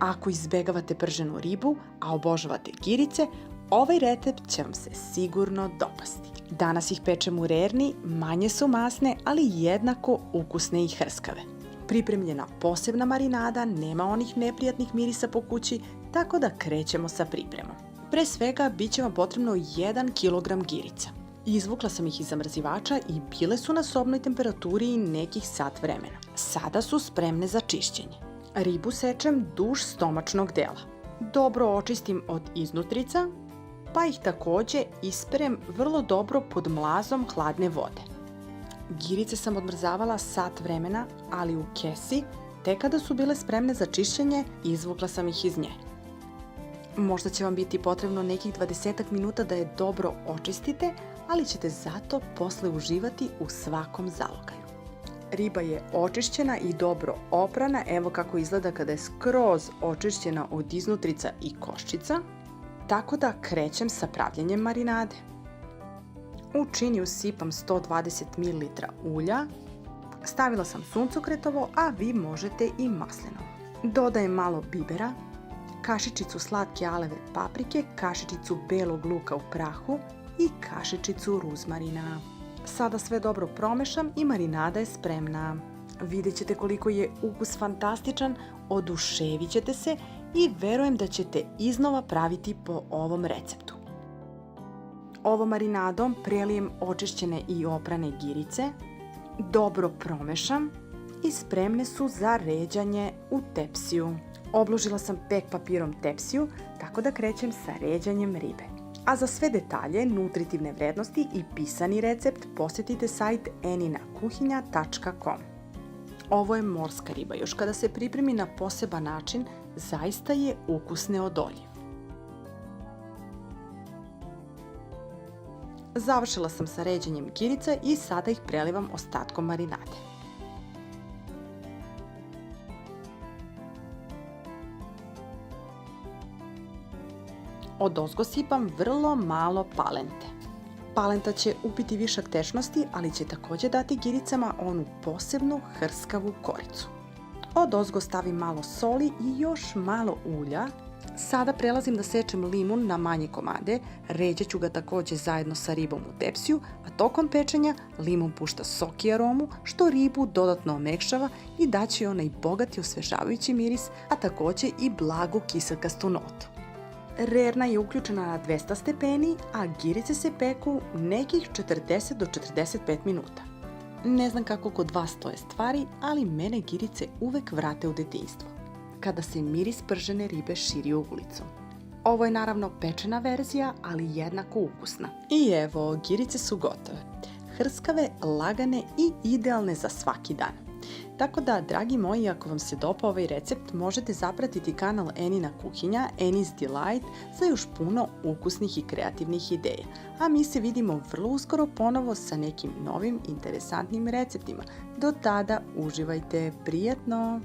Ako izbegavate prženu ribu, a obožavate girice, ovaj recept će vam se sigurno dopasti. Danas ih pečem u rerni, manje su masne, ali jednako ukusne i hrskave. Pripremljena posebna marinada, nema onih neprijatnih mirisa po kući, tako da krećemo sa pripremom. Pre svega bit će vam potrebno 1 kg girica. Izvukla sam ih iz zamrzivača i bile su na sobnoj temperaturi nekih sat vremena. Sada su spremne za čišćenje. Ribu sečem duž stomačnog dela. Dobro očistim od iznutrica, pa ih takođe isperem vrlo dobro pod mlazom hladne vode. Girice sam odmrzavala sat vremena, ali u kesi, te kada su bile spremne za čišćenje, izvukla sam ih iz nje. Možda će vam biti potrebno nekih 20 minuta da je dobro očistite, ali ćete zato posle uživati u svakom zalogaju. Riba je očišćena i dobro oprana, evo kako izgleda kada je skroz očišćena od iznutrica i koščica, tako da krećem sa pravljenjem marinade. U čini usipam 120 ml ulja, stavila sam suncokretovo, a vi možete i maslinovo. Dodajem malo bibera, kašičicu slatke aleve paprike, kašičicu belog luka u prahu i kašičicu ruzmarina. Sada sve dobro promešam i marinada je spremna. Vidjet ćete koliko je ukus fantastičan, oduševit ćete se i verujem da ćete iznova praviti po ovom receptu. Ovom marinadom prelijem očišćene i oprane girice, dobro promešam i spremne su za ređanje u tepsiju. Obložila sam pek papirom tepsiju, tako da krećem sa ređanjem ribe. A za sve detalje, nutritivne vrednosti i pisani recept posjetite sajt eninakuhinja.com. Ovo je morska riba, još kada se pripremi na poseban način, zaista je ukus neodoljiv. Završila sam sa ređanjem girica i sada ih prelivam ostatkom marinade. Odozgo sipam vrlo malo palente. Palenta će upiti višak tečnosti, ali će takođe dati giricama onu posebnu hrskavu koricu. Odozgo stavim malo soli i još malo ulja. Sada prelazim da sečem limun na manje komade, ređat ću ga takođe zajedno sa ribom u tepsiju, a tokom pečenja limun pušta sok i aromu, što ribu dodatno omekšava i daće onaj bogati osvežavajući miris, a takođe i blagu kiselkastu notu. Rerna je uključena na 200 stepeni, a girice se peku nekih 40 do 45 minuta. Ne znam kako kod vas stoje stvari, ali mene girice uvek vrate u detinjstvo, kada se miris pržene ribe širi ulicom. Ovo je naravno pečena verzija, ali jednako ukusna. I evo, girice su gotove. Hrskave, lagane i idealne za svaki dan. Tako da, dragi moji, ako vam se dopao ovaj recept, možete zapratiti kanal Enina kuhinja, Eni's Delight, za još puno ukusnih i kreativnih ideja. A mi se vidimo vrlo uskoro ponovo sa nekim novim interesantnim receptima. Do tada, uživajte, prijatno!